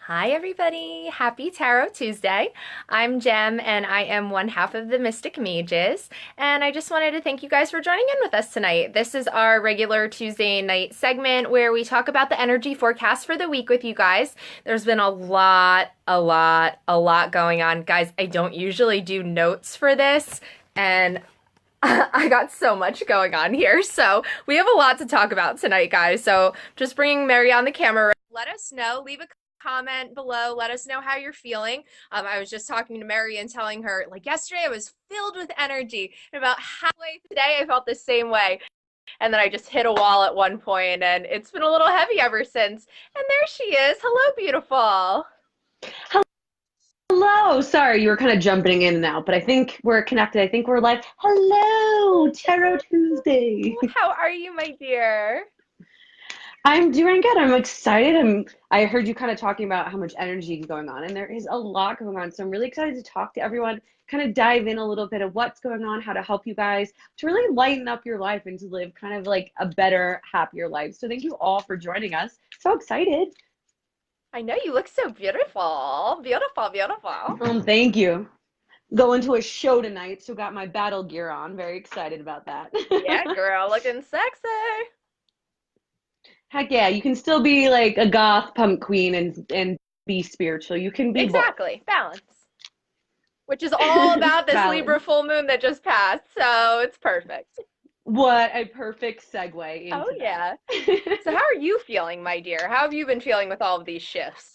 Hi, everybody. Happy Tarot Tuesday. I'm Jem, and I am one half of the Mystic Mages. And I just wanted to thank you guys for joining in with us tonight. This is our regular Tuesday night segment where we talk about the energy forecast for the week with you guys. There's been a lot going on. Guys, I don't usually do notes for this, and I got so much going on here. So we have a lot to talk about tonight, guys. So just bringing Mary on the camera. Let us know. Leave a comment below. Let us know how you're feeling. I was just talking to Mary and telling her, like, yesterday I was filled with energy. And about halfway today, I felt the same way. And then I just hit a wall at one point, and it's been a little heavy ever since. And there she is. Hello, beautiful. Hello. Sorry, you were kind of jumping in and out, but I think we're connected. I think we're live. Hello, Tarot Tuesday. How are you, my dear? I'm doing good. I'm excited. I heard you kind of talking about how much energy is going on, and there is a lot going on. So I'm really excited to talk to everyone, kind of dive in a little bit of what's going on, how to help you guys to really lighten up your life and to live kind of like a better, happier life. So thank you all for joining us. So excited. I know you look so beautiful. Beautiful, beautiful. Thank you. Going to a show tonight, so got my battle gear on. Very excited about that. Yeah, girl, looking sexy. Heck yeah, you can still be like a goth punk queen and be spiritual. You can be both. Exactly. Balance. Which is all about this Libra Balance. full moon that just passed, so it's perfect. What a perfect segue Oh, into yeah. that. So how are you feeling, my dear? How have you been feeling with all of these shifts?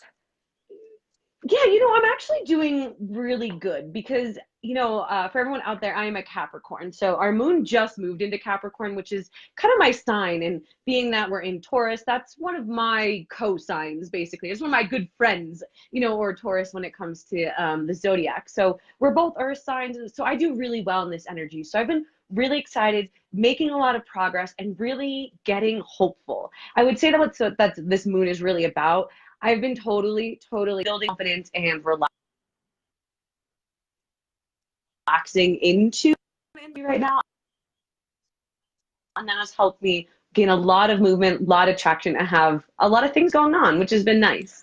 Yeah, I'm actually doing really good because, for everyone out there, I am a Capricorn. So our moon just moved into Capricorn, which is kind of my sign. And being that we're in Taurus, that's one of my co-signs, basically. It's one of my good friends, or Taurus when it comes to the zodiac. So we're both earth signs. And so I do really well in this energy. So I've been really excited, making a lot of progress, and really getting hopeful. I would say that this moon is really about. I've been totally building confidence and relaxing into right now. And that has helped me gain a lot of movement, a lot of traction, and have a lot of things going on, which has been nice.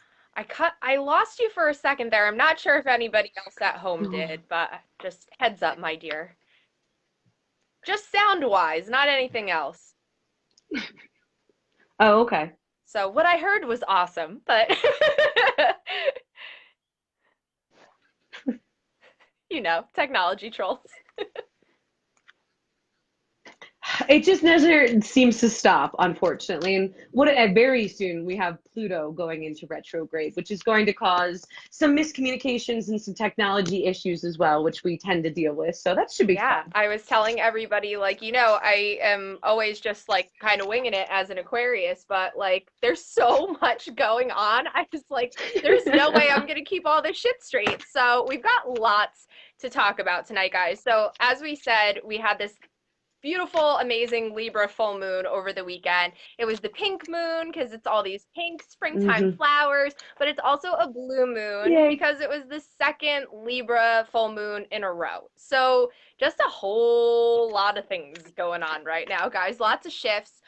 I lost you for a second there. I'm not sure if anybody else at home Oh, did, but just heads up, my dear. Just sound-wise, not anything else. okay. So what I heard was awesome, but technology trolls. It just never seems to stop, unfortunately. And very soon we have Pluto going into retrograde, which is going to cause some miscommunications and some technology issues as well, which we tend to deal with. So that should be Yeah, fun. I was telling everybody, like, I am always just like kind of winging it as an Aquarius, but like, there's so much going on. I just like, there's no way I'm gonna keep all this shit straight. So we've got lots to talk about tonight, guys. So as we said, we had this beautiful, amazing Libra full moon over the weekend. It was the pink moon because it's all these pink springtime Hmm. flowers, but it's also a blue moon Yay. because it was the second Libra full moon in a row. So just a whole lot of things going on right now, guys. Lots of shifts.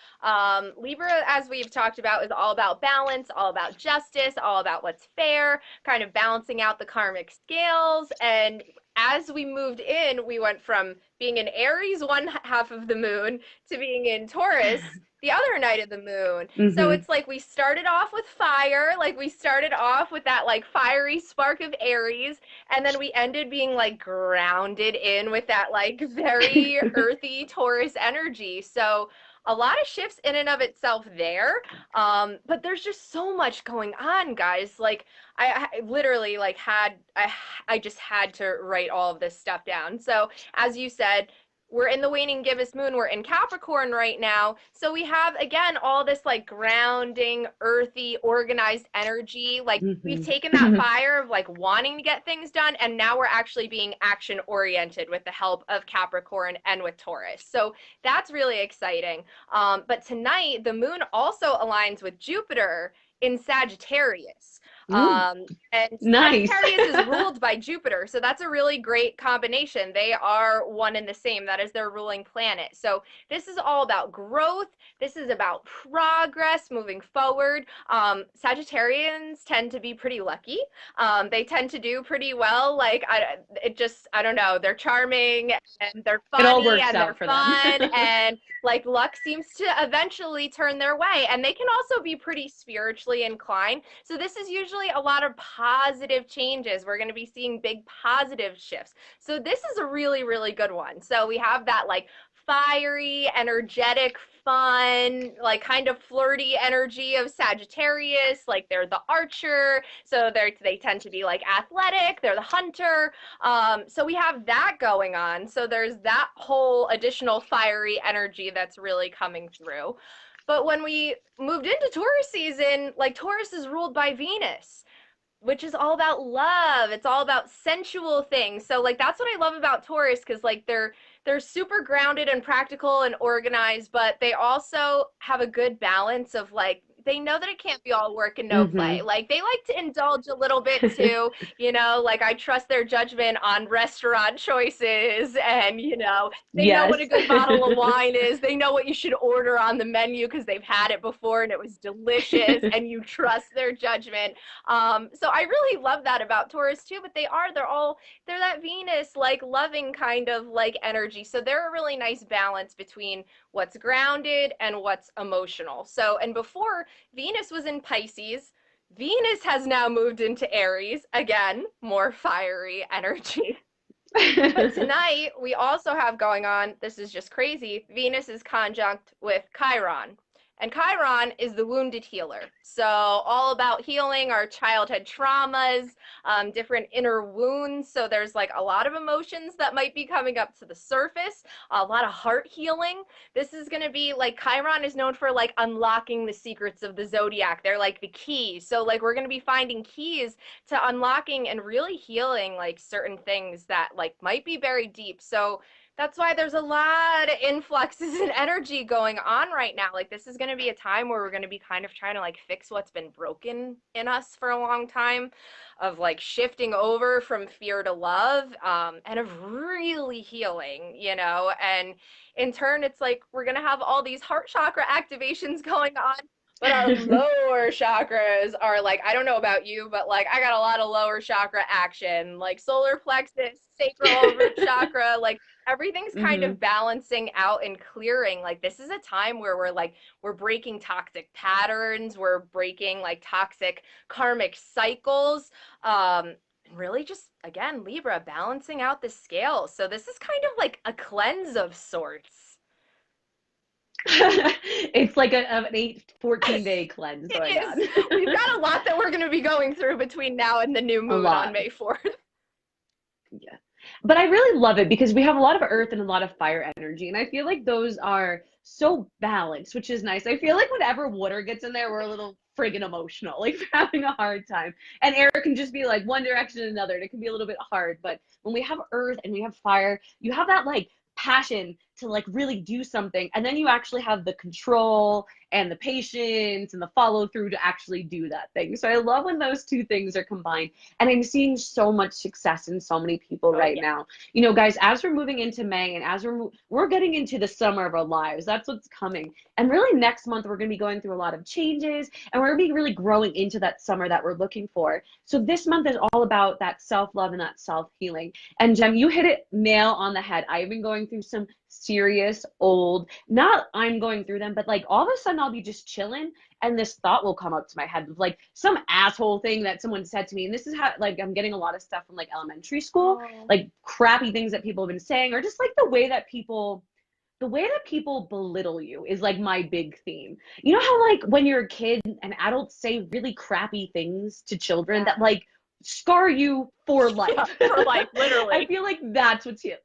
Libra, as we've talked about, is all about balance, all about justice, all about what's fair, kind of balancing out the karmic scales. And as we moved in, we went from being in Aries one half of the moon to being in Taurus the other night of the moon. So Hmm. it's like we started off with fire, like we started off with that like fiery spark of Aries, and then we ended being like grounded in with that like very earthy Taurus energy. So a lot of shifts in and of itself there. But there's just so much going on, guys. Like I literally like I just had to write all of this stuff down. So as you said, we're in the waning gibbous moon. We're in Capricorn right now. So we have, again, all this like grounding, earthy, organized energy. Like we've Hmm. taken that fire of like wanting to get things done, and now we're actually being action oriented with the help of Capricorn and with Taurus. So that's really exciting. But tonight, the moon also aligns with Jupiter in Sagittarius. Ooh, And nice. Sagittarius is ruled by Jupiter, so that's a really great combination. They are one and the same. That is their ruling planet. So this is all about growth. This is about progress, moving forward. Sagittarians tend to be pretty lucky. They tend to do pretty well. Like I don't know. They're charming and they're It all funny works and they're out for them. fun and like luck seems to eventually turn their way. And they can also be pretty spiritually inclined. So this is usually a lot of positive changes. We're going to be seeing big positive shifts. So this is a really, really good one. So we have that like fiery, energetic, fun, like kind of flirty energy of Sagittarius. Like they're the archer, so they tend to be like athletic. They're the hunter. So we have that going on. So there's that whole additional fiery energy that's really coming through. But when we moved into Taurus season, like Taurus is ruled by Venus, which is all about love. It's all about sensual things. So like that's what I love about Taurus because like they're super grounded and practical and organized, but they also have a good balance of like they know that it can't be all work and no play. Hmm. Like they like to indulge a little bit too, like I trust their judgment on restaurant choices and they know what Yes. a good bottle of wine is. They know what you should order on the menu because they've had it before and it was delicious and you trust their judgment. So I really love that about Taurus too, but they're that Venus like loving kind of like energy. So they're a really nice balance between what's grounded and what's emotional. So, and before Venus was in Pisces, Venus has now moved into Aries. Again, more fiery energy. But tonight we also have going on, this is just crazy, Venus is conjunct with Chiron. And Chiron is the wounded healer. So, all about healing our childhood traumas, different inner wounds. So, there's like a lot of emotions that might be coming up to the surface, a lot of heart healing. This is going to be like Chiron is known for like unlocking the secrets of the zodiac. They're like the keys. So, like, we're going to be finding keys to unlocking and really healing like certain things that like might be buried deep. So, that's why there's a lot of influxes and energy going on right now. Like this is going to be a time where we're going to be kind of trying to like fix what's been broken in us for a long time, of like shifting over from fear to love, and of really healing, and in turn it's like we're going to have all these heart chakra activations going on. But our lower chakras are like, I don't know about you, but like I got a lot of lower chakra action, like solar plexus, sacral chakra, like everything's kind Hmm. of balancing out and clearing. Like this is a time where we're breaking toxic patterns, we're breaking like toxic karmic cycles. Really just again, Libra balancing out the scale. So this is kind of like a cleanse of sorts. It's like an 14-day cleanse It going is. on. We've got a lot that we're going to be going through between now and the new A moon on lot. May 4th. Yeah. But I really love it because we have a lot of earth and a lot of fire energy. And I feel like those are so balanced, which is nice. I feel like whenever water gets in there, we're a little friggin' emotional, like having a hard time. And air can just be like one direction or another, and it can be a little bit hard. But when we have earth and we have fire, you have that like passion to like really do something. And then you actually have the control and the patience and the follow through to actually do that thing. So I love when those two things are combined. And I'm seeing so much success in so many people Oh right yeah. now. Guys, as we're moving into May and as we're getting into the summer of our lives, that's what's coming. And really next month we're going to be going through a lot of changes and we're going to be really growing into that summer that we're looking for. So this month is all about that self-love and that self-healing. And Jem, you hit it nail on the head. I've been going through some serious old, not I'm going through them, but like all of a sudden I'll be just chilling and this thought will come up to my head of like some asshole thing that someone said to me. And this is how like I'm getting a lot of stuff from like elementary school, Oh. like crappy things that people have been saying, or just like the way that people belittle you is like my big theme. You know how like when you're a kid and adults say really crappy things to children Yeah. that like scar you for Yeah, life. for life, I literally. feel like that's what's here.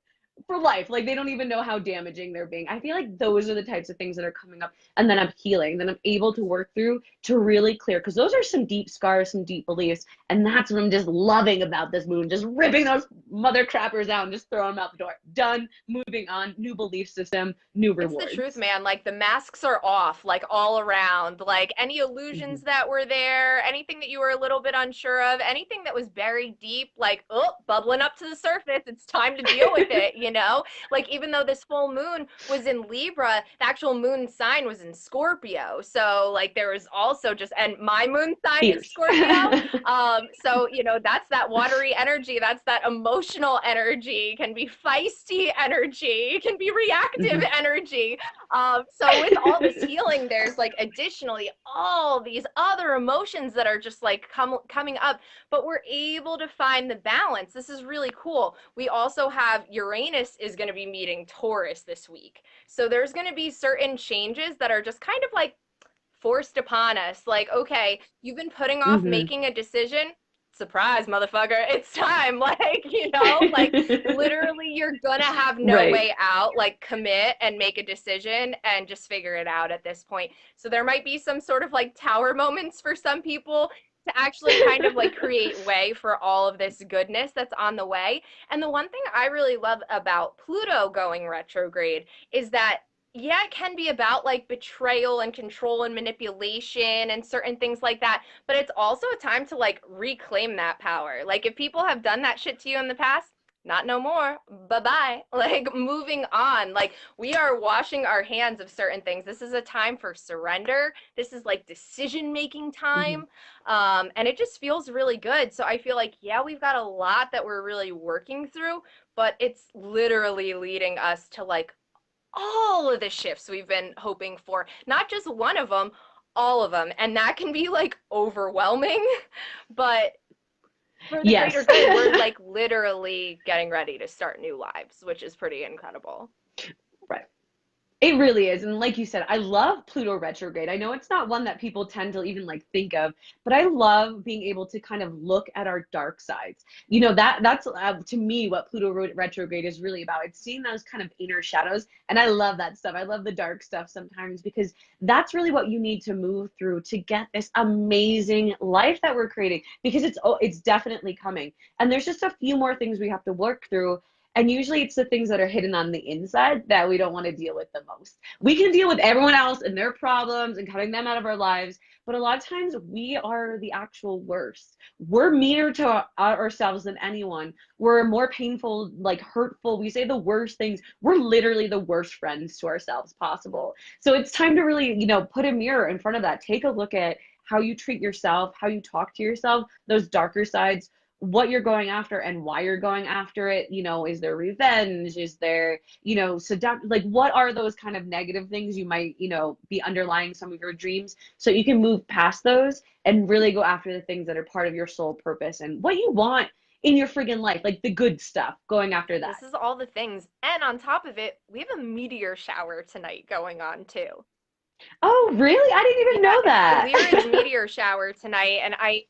for life. Like they don't even know how damaging they're being. I feel like those are the types of things that are coming up, and then I'm healing, then I'm able to work through to really clear, because those are some deep scars, some deep beliefs, and that's what I'm just loving about this moon, just ripping those mother crappers out and just throwing them out the door. Done, moving on, new belief system, new It's the truth, rewards. man. Like the masks are off, like all around. Like any illusions Mm-hmm. that were there, anything that you were a little bit unsure of, anything that was buried deep, like, oh, bubbling up to the surface. It's time to deal with it, you know? Like even though this full moon was in Libra, the actual moon sign was in Scorpio. So like there was also just, and my moon sign is Fierce. Scorpio. So you know, that's that watery energy, that's that emotional energy, can be feisty energy, can be reactive Mm-hmm. energy. So with all this healing, there's like additionally all these other emotions that are just like coming up, but we're able to find the balance. This is really cool. We also have Uranus is going to be meeting Taurus this week. So there's going to be certain changes that are just kind of like forced upon us. Like, okay, you've been putting off Mm-hmm. making a decision. Surprise, motherfucker. It's time. Like, you know, like literally you're gonna have no Right. way out. Like, commit and make a decision and just figure it out at this point. So there might be some sort of like tower moments for some people to actually kind of like create way for all of this goodness that's on the way. And the one thing I really love about Pluto going retrograde is that yeah, it can be about like betrayal and control and manipulation and certain things like that, but it's also a time to like reclaim that power. Like if people have done that shit to you in the past, not no more. Bye-bye. Like moving on. Like we are washing our hands of certain things. This is a time for surrender. This is like decision-making Mm-hmm. time. And it just feels really good. So I feel like, yeah, we've got a lot that we're really working through, but it's literally leading us to like all of the shifts we've been hoping for, not just one of them, all of them. And that can be like overwhelming, but for the greater Yes. good, we're like literally getting ready to start new lives, which is pretty incredible. Right. It really is. And like you said, I love Pluto retrograde. I know it's not one that people tend to even like think of, but I love being able to kind of look at our dark sides. You know, that's to me what Pluto retrograde is really about. It's seeing those kind of inner shadows. And I love that stuff. I love the dark stuff sometimes because that's really what you need to move through to get this amazing life that we're creating, because it's definitely coming. And there's just a few more things we have to work through, and usually it's the things that are hidden on the inside that we don't want to deal with the most. We can deal with everyone else and their problems and cutting them out of our lives, but a lot of times we are the actual worst. We're meaner to ourselves than anyone. We're more painful, like hurtful. We say the worst things. We're literally the worst friends to ourselves possible. So it's time to really, put a mirror in front of that. Take a look at how you treat yourself, how you talk to yourself, those darker sides, what you're going after and why you're going after it. Is there revenge? Is there, like what are those kind of negative things you might, be underlying some of your dreams, so you can move past those and really go after the things that are part of your soul purpose and what you want in your friggin' life, like the good stuff, going after that. This is all the things. And on top of it, we have a meteor shower tonight going on too. Oh, really? I didn't even Yeah, know it's the that. Lyran's meteor shower tonight, and I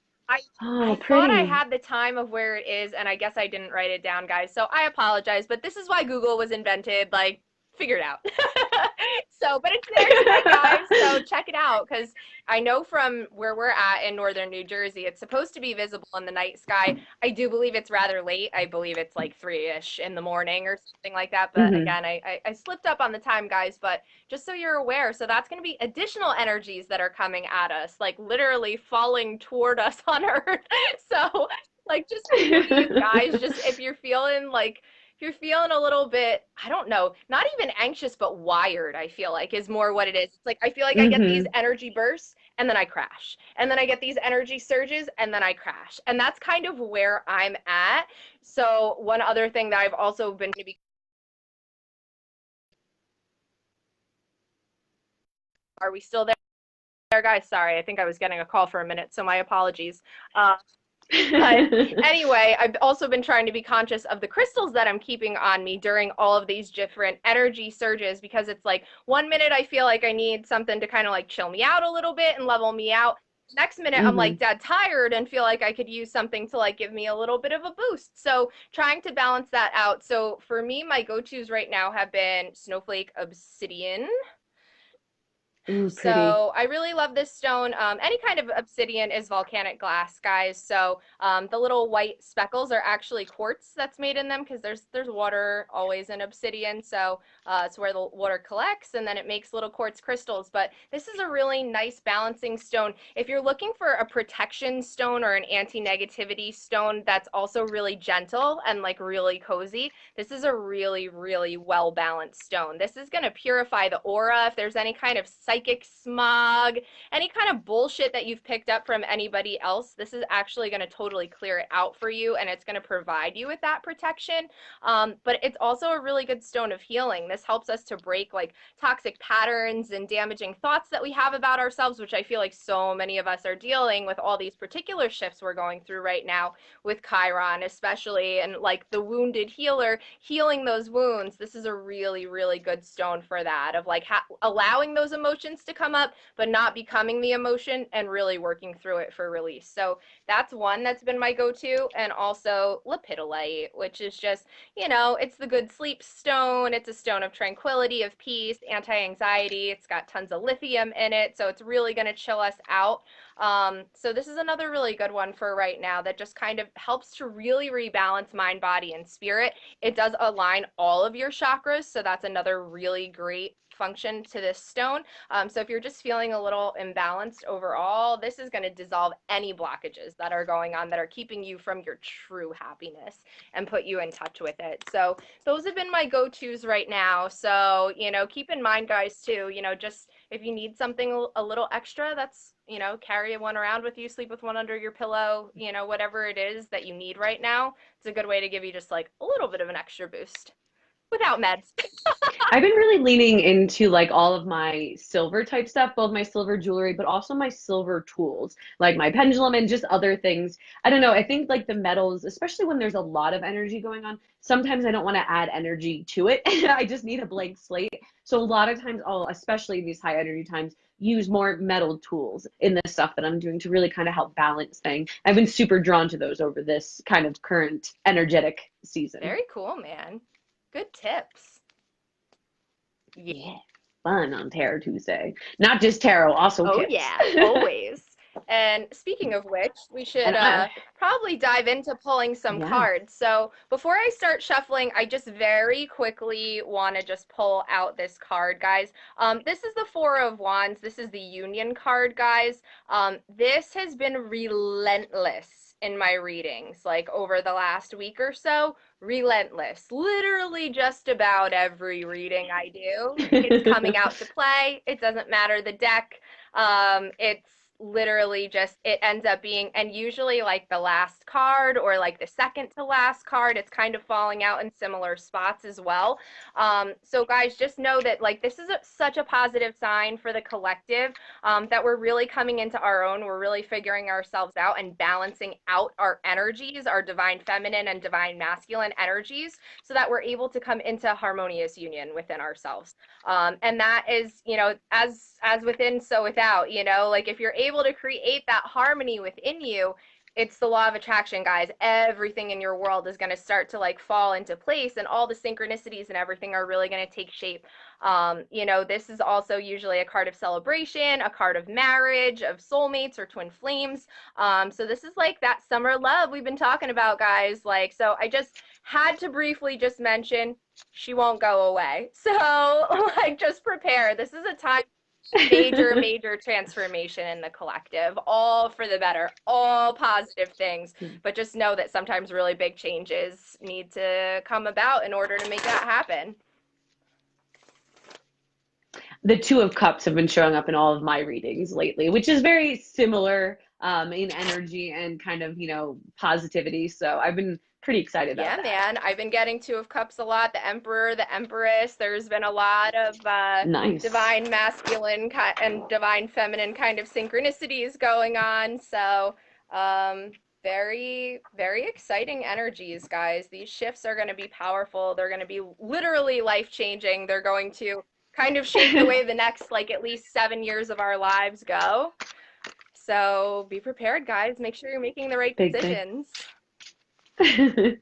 Oh, I thought I pretty. had the time of where it is, and I guess I didn't write it down, guys. So I apologize, but this is why Google was invented. Like, figure it out. So, but it's there tonight, guys. So check it out, because I know from where we're at in northern New Jersey, it's supposed to be visible in the night sky. I do believe it's rather late. I believe it's like 3-ish in the morning or something like that. But Hmm. again, I slipped up on the time, guys. But just so you're aware, so that's going to be additional energies that are coming at us, like literally falling toward us on Earth. So, like, just please, guys, just if you're feeling a little bit, I don't know, not even anxious, but wired, I feel like is more what it is. It's like I feel like I get these Hmm. energy bursts and then I crash. And then I get these energy surges and then I crash. And that's kind of where I'm at. So, one other thing that I've also been to be, are we still there, guys? Sorry, I think I was getting a call for a minute, so my apologies. Uh, But anyway, I've also been trying to be conscious of the crystals that I'm keeping on me during all of these different energy surges, because it's like one minute I feel like I need something to kind of like chill me out a little bit and level me out. Next minute I'm like Hmm. dead tired and feel like I could use something to like give me a little bit of a boost. So trying to balance that out. So for me, my go-tos right now have been Snowflake Obsidian. Ooh, pretty. So I really love this stone. Any kind of obsidian is volcanic glass, guys. So the little white speckles are actually quartz that's made in them because there's water always in obsidian. So it's where the water collects and then it makes little quartz crystals. But this is a really nice balancing stone. If you're looking for a protection stone or an anti-negativity stone that's also really gentle and like really cozy, this is a really, really well balanced stone. This is going to purify the aura. If there's any kind of psychic smog, any kind of bullshit that you've picked up from anybody else, this is actually going to totally clear it out for you and it's going to provide you with that protection. But it's also a really good stone of healing. This helps us to break like toxic patterns and damaging thoughts that we have about ourselves, which I feel like so many of us are dealing with all these particular shifts we're going through right now with Chiron, especially, and like the wounded healer healing those wounds. This is a really, really good stone for that, of like allowing those emotions to come up, but not becoming the emotion and really working through it for release. So that's one that's been my go to. And also lepidolite, which is just, it's the good sleep stone. It's a stone of tranquility, of peace, anti anxiety. It's got tons of lithium in it. So it's really going to chill us out. So this is another really good one for right now that just kind of helps to really rebalance mind, body, and spirit. It does align all of your chakras, so that's another really great function to this stone. So if you're just feeling a little imbalanced overall, this is going to dissolve any blockages that are going on that are keeping you from your true happiness and put you in touch with it. So those have been my go-tos right now. So, keep in mind, guys, too, just if you need something a little extra, that's, carry one around with you, sleep with one under your pillow, whatever it is that you need right now. It's a good way to give you just like a little bit of an extra boost without meds. I've been really leaning into like all of my silver type stuff, both my silver jewelry, but also my silver tools, like my pendulum and just other things. I don't know. I think like the metals, especially when there's a lot of energy going on, sometimes I don't want to add energy to it. I just need a blank slate. So a lot of times I'll, especially in these high energy times, use more metal tools in the stuff that I'm doing to really kind of help balance things. I've been super drawn to those over this kind of current energetic season. Very cool, man. Good tips. Yeah. Yeah, fun on Tarot Tuesday. Not just tarot, also Oh, tips. yeah, always. And speaking of which, we should And I, probably dive into pulling some yeah. cards. So before I start shuffling, I just very quickly want to just pull out this card, guys. This is the Four of Wands. This is the Union card, guys. This has been relentless in my readings, like over the last week or so. Relentless. Literally just about every reading I do, it's coming out to play. It doesn't matter the deck. It's literally just, it ends up being, and usually like the last card or like the second to last card, it's kind of falling out in similar spots as well. So guys, just know that like this is such a positive sign for the collective, that we're really coming into our own. We're really figuring ourselves out and balancing out our energies, our divine feminine and divine masculine energies, so that we're able to come into harmonious union within ourselves. And that is, as within, so without, like if you're able to create that harmony within you, it's the law of attraction, guys. Everything in your world is going to start to like fall into place, and all the synchronicities and everything are really going to take shape. This is also usually a card of celebration, a card of marriage, of soulmates or twin flames. So this is like that summer love we've been talking about, guys. Like, so I just had to briefly just mention she won't go away. So, like, just prepare. This is a time major, major transformation in the collective, all for the better, all positive things. But just know that sometimes really big changes need to come about in order to make that happen. The Two of Cups have been showing up in all of my readings lately, which is very similar in energy and kind of, positivity. So I've been pretty excited about Yeah, that. man. I've been getting Two of Cups a lot. The Emperor, the Empress. There's been a lot of Nice. divine masculine and divine feminine kind of synchronicities going on. So, very, very exciting energies, guys. These shifts are going to be powerful. They're going to be literally life changing. They're going to kind of shape the way the next, like, at least 7 years of our lives go. So be prepared, guys. Make sure you're making the right Big thing. decisions.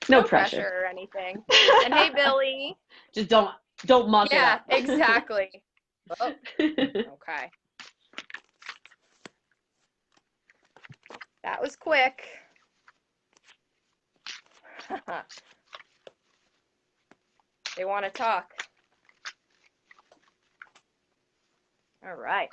No No pressure. pressure or anything. And hey, Billy. Just don't muck it Yeah, up. exactly. Oh, okay. That was quick. They want to talk. All right.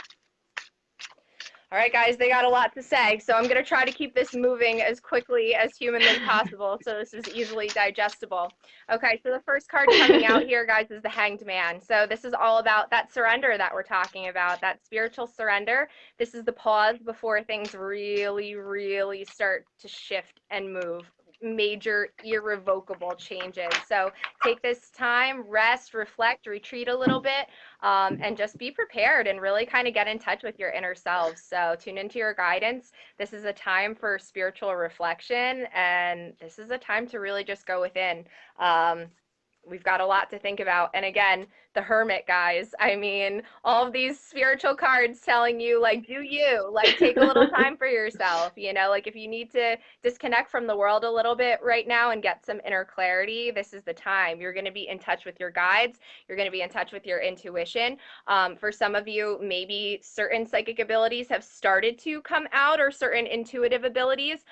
All right, guys, they got a lot to say, so I'm going to try to keep this moving as quickly as humanly possible so this is easily digestible. Okay, so the first card coming out here, guys, is the Hanged Man. So this is all about that surrender that we're talking about, that spiritual surrender. This is the pause before things really, really start to shift and move. Major irrevocable changes. So take this time, rest, reflect, retreat a little bit, and just be prepared and really kind of get in touch with your inner selves. So tune into your guidance. This is a time for spiritual reflection, and this is a time to really just go within. Um, we've got a lot to think about. And again, the Hermit, guys. I mean, all of these spiritual cards telling you, like, do you, like, take a little time for yourself, like if you need to disconnect from the world a little bit right now and get some inner clarity, this is the time. You're going to be in touch with your guides. You're going to be in touch with your intuition. For some of you, maybe certain psychic abilities have started to come out, or certain intuitive abilities.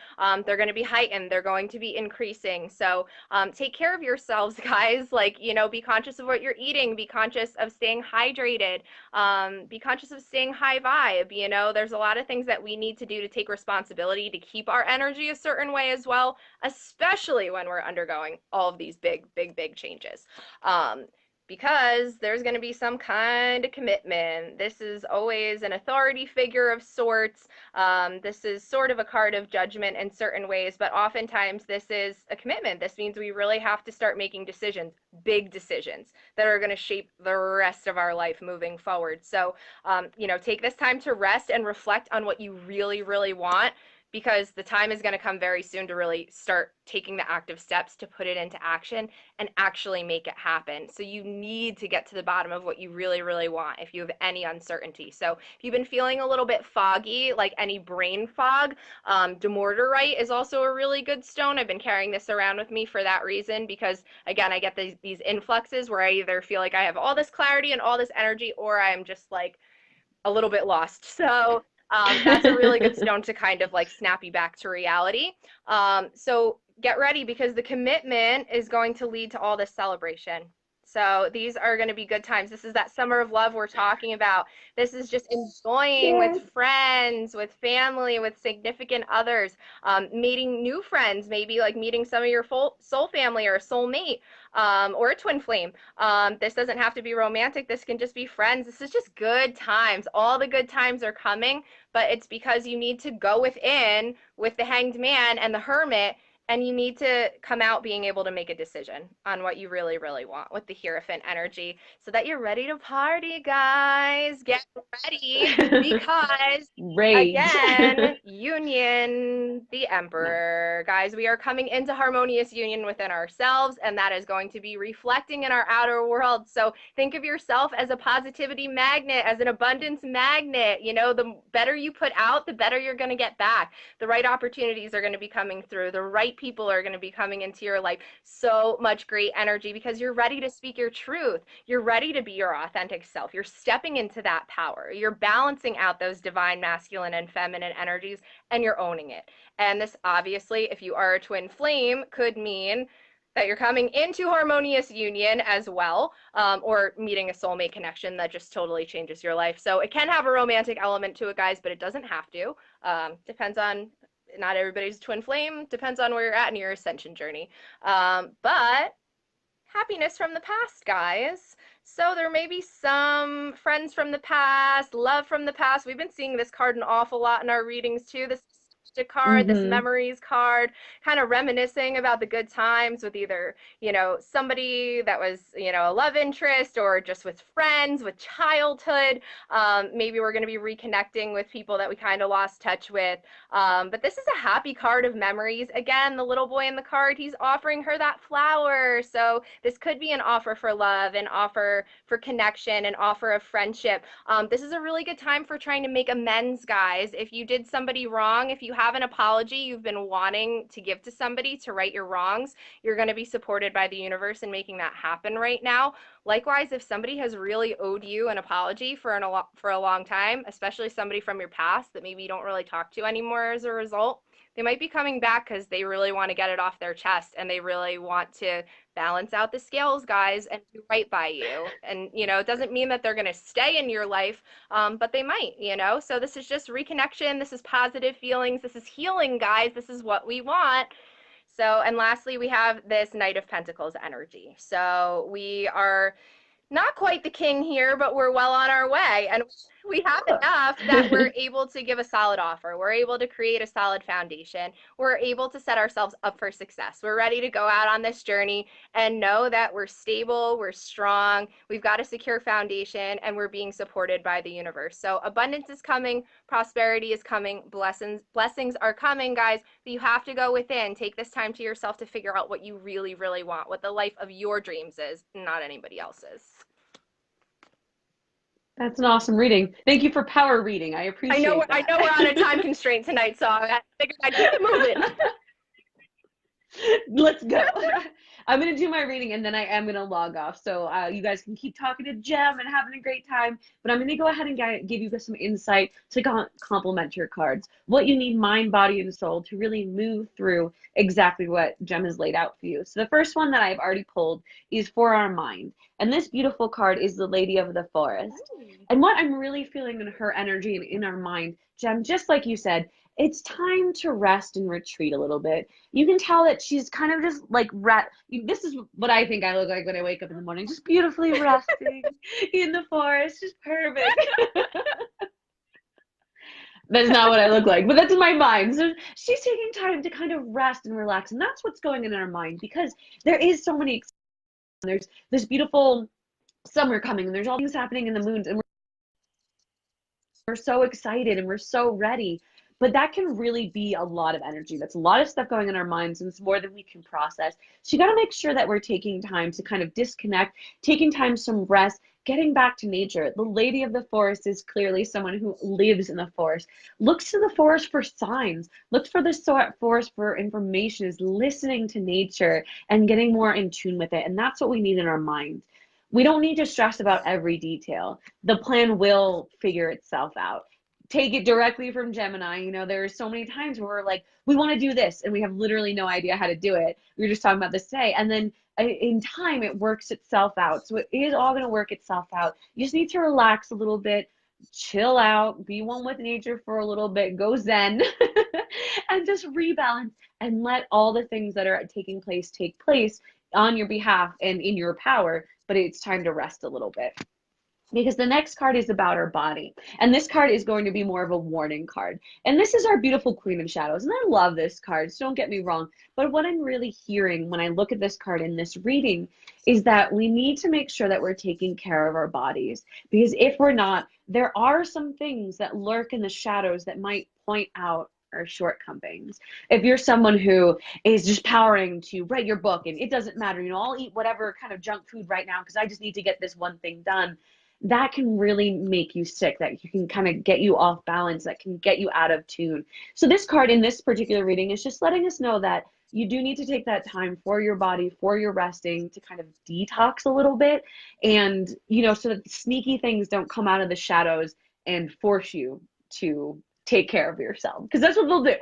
They're going to be heightened. They're going to be increasing. So take care of yourselves, guys. Like, be conscious of what you're eating. Be conscious of staying hydrated. Be conscious of staying high vibe. There's a lot of things that we need to do to take responsibility to keep our energy a certain way as well, especially when we're undergoing all of these big, big, big changes. Because there's going to be some kind of commitment. This is always an authority figure of sorts. This is sort of a card of judgment in certain ways, but oftentimes this is a commitment. This means we really have to start making decisions, big decisions that are going to shape the rest of our life moving forward. So, take this time to rest and reflect on what you really, really want, because the time is going to come very soon to really start taking the active steps to put it into action and actually make it happen. So you need to get to the bottom of what you really, really want if you have any uncertainty. So if you've been feeling a little bit foggy, like any brain fog, demorderite is also a really good stone. I've been carrying this around with me for that reason, because again, I get these influxes where I either feel like I have all this clarity and all this energy, or I'm just like a little bit lost. So that's a really good stone to kind of like snap you back to reality. So get ready, because the commitment is going to lead to all this celebration. So these are going to be good times. This is that summer of love we're talking about. This is just enjoying with Yes. friends, with family, with significant others, meeting new friends, maybe like meeting some of your soul family or a soulmate, or a twin flame. This doesn't have to be romantic. This can just be friends. This is just good times. All the good times are coming, but it's because you need to go within with the Hanged Man and the Hermit, and you need to come out being able to make a decision on what you really, really want with the Hierophant energy, so that you're ready to party, guys. Get ready, because Rage. again, union, the Nice. emperor. Guys, we are coming into harmonious union within ourselves, and that is going to be reflecting in our outer world. So think of yourself as a positivity magnet, as an abundance magnet. The better you put out, the better you're going to get back. The right opportunities are going to be coming through. The right people are going to be coming into your life. So much great energy, because you're ready to speak your truth. You're ready to be your authentic self. You're stepping into that power. You're balancing out those divine masculine and feminine energies, and you're owning it. And this, obviously, if you are a twin flame, could mean that you're coming into harmonious union as well, or meeting a soulmate connection that just totally changes your life. So it can have a romantic element to it, guys, but it doesn't have to. Depends on, not everybody's twin flame, depends on where you're at in your ascension journey. But happiness from the past, guys. So there may be some friends from the past, love from the past. We've been seeing this card an awful lot in our readings too. This card, this Mm-hmm. memories card, kind of reminiscing about the good times with either, somebody that was, a love interest or just with friends, with childhood. Maybe we're going to be reconnecting with people that we kind of lost touch with. But this is a happy card of memories. Again, the little boy in the card, he's offering her that flower. So this could be an offer for love, an offer for connection, an offer of friendship. This is a really good time for trying to make amends, guys. If you did somebody wrong, if you have an apology you've been wanting to give to somebody to right your wrongs, you're going to be supported by the universe in making that happen right now. Likewise, if somebody has really owed you an apology for a long time, especially somebody from your past that maybe you don't really talk to anymore as a result, they might be coming back because they really want to get it off their chest and they really want to balance out the scales, guys, and do right by you. And, it doesn't mean that they're going to stay in your life, but they might. So this is just reconnection. This is positive feelings. This is healing, guys. This is what we want. So, and lastly, we have this Knight of Pentacles energy. So we are not quite the king here, but we're well on our way. And we have enough that we're able to give a solid offer. We're able to create a solid foundation. We're able to set ourselves up for success. We're ready to go out on this journey and know that we're stable, we're strong, we've got a secure foundation, and we're being supported by the universe. So abundance is coming, prosperity is coming, blessings are coming, guys. But you have to go within. Take this time to yourself to figure out what you really, really want, what the life of your dreams is, not anybody else's. That's an awesome reading. Thank you for power reading. I appreciate I that. know we're on a time constraint tonight, so I figured I'd keep it moving. Let's go. I'm going to do my reading and then I am going to log off. So you guys can keep talking to Jem and having a great time. But I'm going to go ahead and give you some insight to complement your cards. What you need, mind, body, and soul, to really move through exactly what Jem has laid out for you. So the first one that I've already pulled is for our mind. And this beautiful card is the Lady of the Forest. And what I'm really feeling in her energy and in our mind, Jem, just like you said, it's time to rest and retreat a little bit. You can tell that she's kind of just like this is what I think I look like when I wake up in the morning, just beautifully resting in the forest, just perfect. That's not what I look like, but that's in my mind. So she's taking time to kind of rest and relax, and that's what's going in our mind, because there is so many. There's this beautiful summer coming, and there's all things happening in the moons, and we're so excited and we're so ready. But that can really be a lot of energy. That's a lot of stuff going in our minds, and it's more than we can process. So you got to make sure that we're taking time to kind of disconnect, taking time some rest, getting back to nature. The Lady of the Forest is clearly someone who lives in the forest, looks to the forest for signs, looks for the forest for information, is listening to nature and getting more in tune with it. And that's what we need in our minds. We don't need to stress about every detail. The plan will figure itself out. Take it directly from Gemini. There are so many times where we're like, we want to do this, and we have literally no idea how to do it. We were just talking about this today. And then in time, it works itself out. So it is all going to work itself out. You just need to relax a little bit, chill out, be one with nature for a little bit, go zen, and just rebalance and let all the things that are taking place take place on your behalf and in your power. But it's time to rest a little bit, because the next card is about our body. And this card is going to be more of a warning card. And this is our beautiful Queen of Shadows. And I love this card, so don't get me wrong. But what I'm really hearing when I look at this card in this reading is that we need to make sure that we're taking care of our bodies. Because if we're not, there are some things that lurk in the shadows that might point out our shortcomings. If you're someone who is just powering to write your book and it doesn't matter, I'll eat whatever kind of junk food right now because I just need to get this one thing done, that can really make you sick, that you can kind of get you off balance, that can get you out of tune. So this card in this particular reading is just letting us know that you do need to take that time for your body, for your resting, to kind of detox a little bit. And, so that sneaky things don't come out of the shadows and force you to take care of yourself, because that's what they'll do.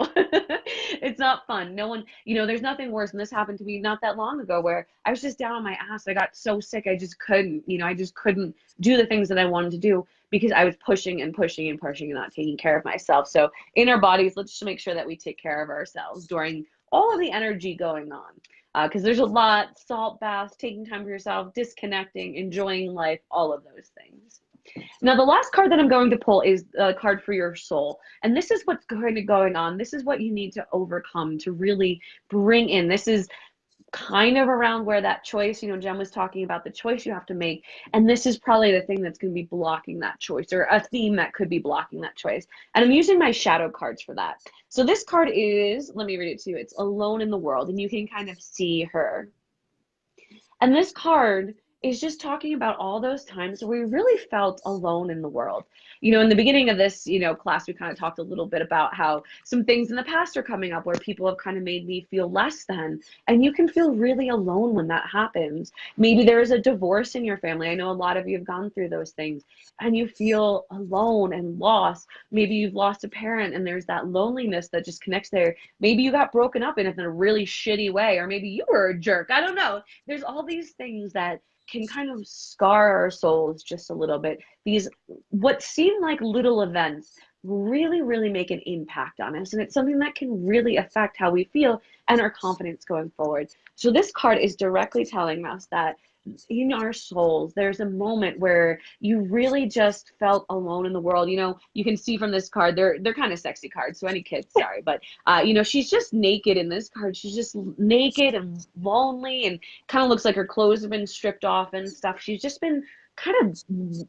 It's not fun. No one, there's nothing worse. And this happened to me not that long ago, where I was just down on my ass. I got so sick. I just couldn't, do the things that I wanted to do because I was pushing and pushing and pushing and not taking care of myself. So in our bodies, let's just make sure that we take care of ourselves during all of the energy going on. Because there's a lot: salt baths, taking time for yourself, disconnecting, enjoying life, all of those things. Now, the last card that I'm going to pull is a card for your soul. And this is what's going on. This is what you need to overcome to really bring in. This is kind of around where that choice, Jem was talking about the choice you have to make. And this is probably the thing that's going to be blocking that choice, or a theme that could be blocking that choice. And I'm using my shadow cards for that. So this card is, let me read it to you. It's Alone in the World, and you can kind of see her. And this card is just talking about all those times where we really felt alone in the world. In the beginning of this, class, we kind of talked a little bit about how some things in the past are coming up where people have kind of made me feel less than. And you can feel really alone when that happens. Maybe there is a divorce in your family. I know a lot of you have gone through those things and you feel alone and lost. Maybe you've lost a parent and there's that loneliness that just connects there. Maybe you got broken up in a really shitty way, or maybe you were a jerk. I don't know. There's all these things that can kind of scar our souls just a little bit. These, what seem like little events, really, really make an impact on us. And it's something that can really affect how we feel and our confidence going forward. So this card is directly telling us that in our souls, there's a moment where you really just felt alone in the world. You can see from this card, they're kind of sexy cards. So any kids, sorry, but she's just naked in this card. She's just naked and lonely, and kind of looks like her clothes have been stripped off and stuff. She's just been kind of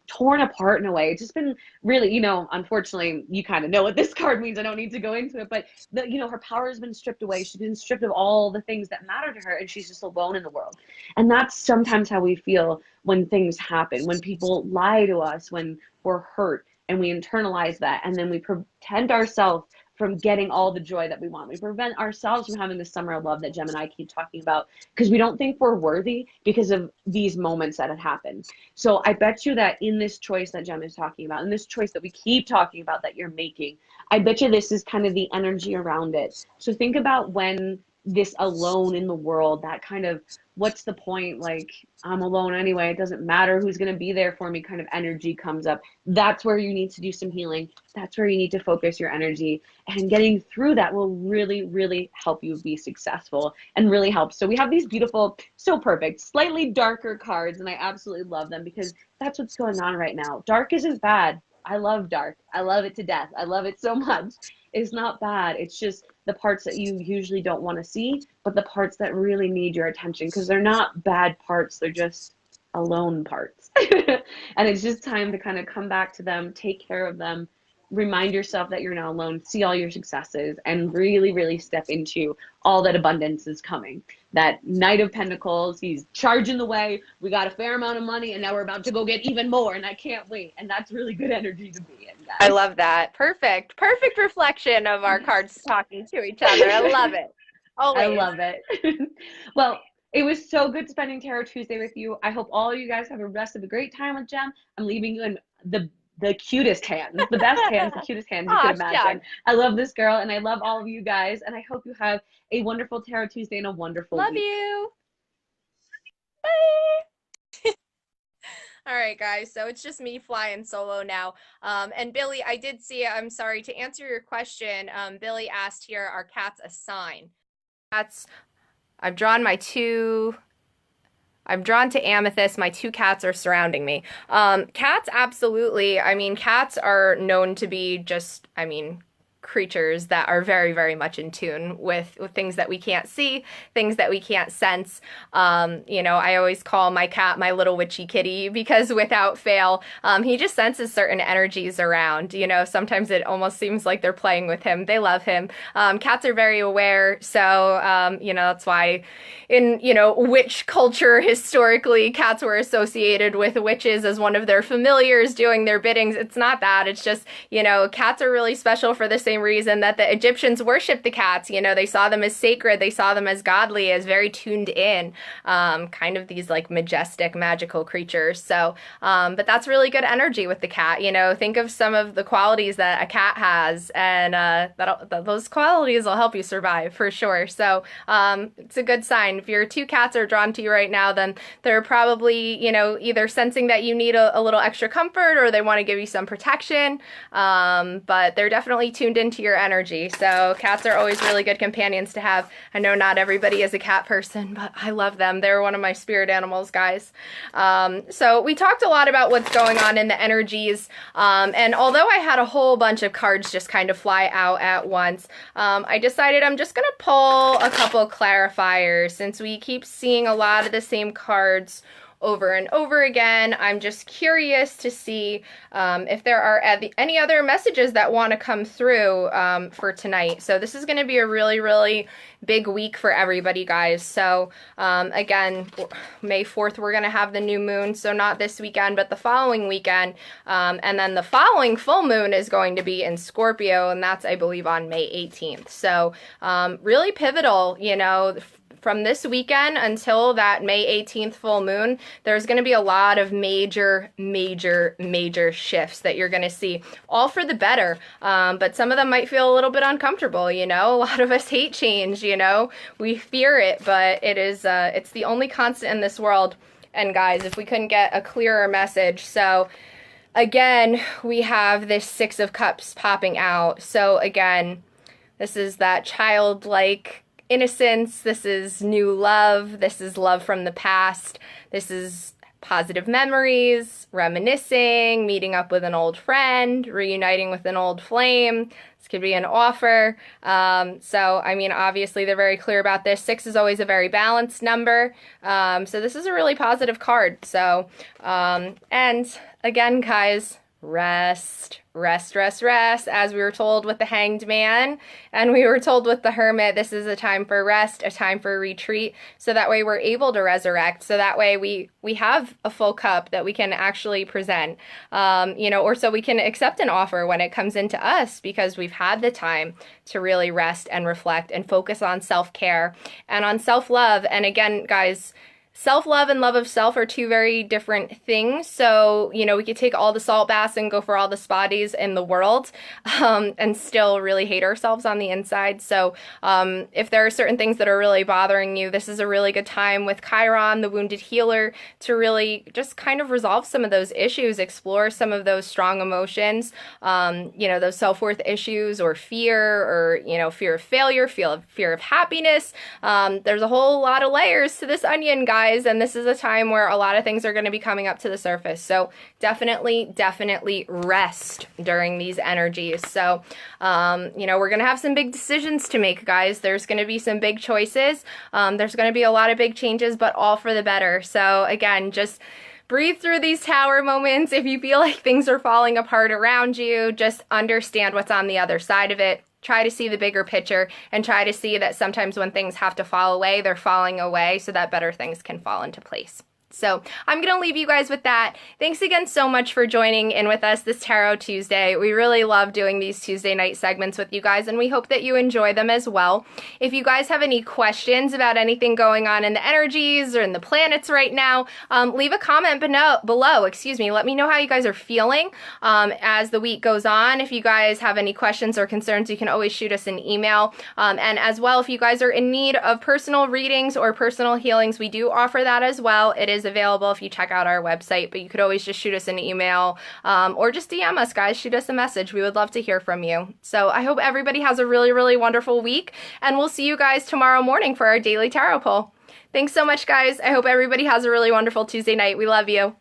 torn apart in a way. It's just been really, unfortunately, you kind of know what this card means. I don't need to go into it, but her power has been stripped away. She's been stripped of all the things that matter to her, and she's just alone in the world. And that's sometimes how we feel when things happen, when people lie to us, when we're hurt, and we internalize that, and then we pretend ourselves from getting all the joy that we want. We prevent ourselves from having the summer of love that Jem and I keep talking about, because we don't think we're worthy because of these moments that have happened. So I bet you that in this choice that Jem is talking about, in this choice that we keep talking about that you're making, I bet you this is kind of the energy around it. So think about when this alone in the world, that kind of, what's the point? Like, I'm alone anyway. It doesn't matter who's going to be there for me kind of energy comes up. That's where you need to do some healing. That's where you need to focus your energy. And getting through that will really, really help you be successful and really help. So we have these beautiful, so perfect, slightly darker cards, and I absolutely love them because that's what's going on right now. Dark isn't bad. I love dark. I love it to death. I love it so much. It's not bad. It's just the parts that you usually don't want to see, but the parts that really need your attention, because they're not bad parts. They're just alone parts. And it's just time to kind of come back to them, take care of them, remind yourself that you're not alone, see all your successes, and really, really step into all that abundance is coming. That Knight of Pentacles, he's charging the way. We got a fair amount of money, and now we're about to go get even more, and I can't wait. And that's really good energy to be in, guys. I love that. Perfect. Perfect reflection of our cards talking to each other. I love it. Always. I love it. Well, it was so good spending Tarot Tuesday with you. I hope all of you guys have a rest of a great time with Jem. I'm leaving you in the cutest hands, the best hands, the cutest hands you could imagine. I love this girl, and I love all of you guys, and I hope you have a wonderful Tarot Tuesday and a wonderful week. Love you. Bye. All right, guys, so it's just me flying solo now. And Billy, I did see, I'm sorry, to answer your question, Billy asked here, are cats a sign? I've drawn to amethyst. My 2 cats are surrounding me. Cats, absolutely. I mean, cats are known to be just, creatures that are very, very much in tune with things that we can't see, things that we can't sense. I always call my cat my little witchy kitty because without fail, he just senses certain energies around. Sometimes it almost seems like they're playing with him. They love him. Cats are very aware. So, that's why in, witch culture, historically, cats were associated with witches as one of their familiars doing their biddings. It's not that. It's just, cats are really special for the same reason that the Egyptians worshipped the cats. They saw them as sacred. They saw them as godly, as very tuned in, kind of these like majestic, magical creatures. So, but that's really good energy with the cat. Think of some of the qualities that a cat has, and those qualities will help you survive for sure. So, it's a good sign. If your 2 cats are drawn to you right now, then they're probably, either sensing that you need a little extra comfort, or they want to give you some protection. But they're definitely tuned tuned into your energy. So cats are always really good companions to have. I know not everybody is a cat person, but I love them. They're one of my spirit animals, guys. So we talked a lot about what's going on in the energies. And although I had a whole bunch of cards just kind of fly out at once, I decided I'm just going to pull a couple clarifiers since we keep seeing a lot of the same cards over and over again. I'm just curious to see if there are any other messages that want to come through for tonight. So this is going to be a really, really big week for everybody, guys. So again, May 4th, we're going to have the new moon. So not this weekend, but the following weekend. And then the following full moon is going to be in Scorpio, and that's, I believe, on May 18th. So really pivotal, you know, from this weekend until that May 18th full moon, there's going to be a lot of major shifts that you're going to see, all for the better. But some of them might feel a little bit uncomfortable, you know. A lot of us hate change, you know. We fear it, but it is it's the only constant in this world. And guys, if we couldn't get a clearer message. So again, we have this Six of Cups popping out. So again, this is that childlike innocence, this is new love, this is love from the past, this is positive memories, reminiscing, meeting up with an old friend, reuniting with an old flame. This could be an offer. So, I mean, obviously they're very clear about this. 6 is always a very balanced number. So this is a really positive card. So, and again, guys, rest. As we were told with the Hanged Man, and we were told with the Hermit, this is a time for rest, a time for retreat, so that way we're able to resurrect, so that way we have a full cup that we can actually present, you know, or so we can accept an offer when it comes into us, because we've had the time to really rest and reflect and focus on self-care and on self-love. And again, guys, self-love and love of self are two very different things. So, you know, we could take all the salt baths and go for all the spa days in the world and still really hate ourselves on the inside. So if there are certain things that are really bothering you, this is a really good time with Chiron, the wounded healer, to really just kind of resolve some of those issues, explore some of those strong emotions, you know, those self-worth issues or fear, or, you know, fear of failure, fear of happiness. There's a whole lot of layers to this onion, guys. And this is a time where a lot of things are going to be coming up to the surface. So definitely rest during these energies. So, you know, we're going to have some big decisions to make, guys. There's going to be some big choices. There's going to be a lot of big changes, but all for the better. So again, just breathe through these tower moments. If you feel like things are falling apart around you, just understand what's on the other side of it. Try to see the bigger picture and try to see that sometimes when things have to fall away, they're falling away so that better things can fall into place. So I'm going to leave you guys with that. Thanks again so much for joining in with us this Tarot Tuesday. We really love doing these Tuesday night segments with you guys, and we hope that you enjoy them as well. If you guys have any questions about anything going on in the energies or in the planets right now, leave a comment below. Let me know how you guys are feeling as the week goes on. If you guys have any questions or concerns, you can always shoot us an email. And as well, if you guys are in need of personal readings or personal healings, we do offer that as well. It is available if you check out our website, but you could always just shoot us an email or just DM us, guys. Shoot us a message. We would love to hear from you. So I hope everybody has a really wonderful week, and we'll see you guys tomorrow morning for our daily tarot pull. Thanks so much, guys. I hope everybody has a really wonderful Tuesday night. We love you.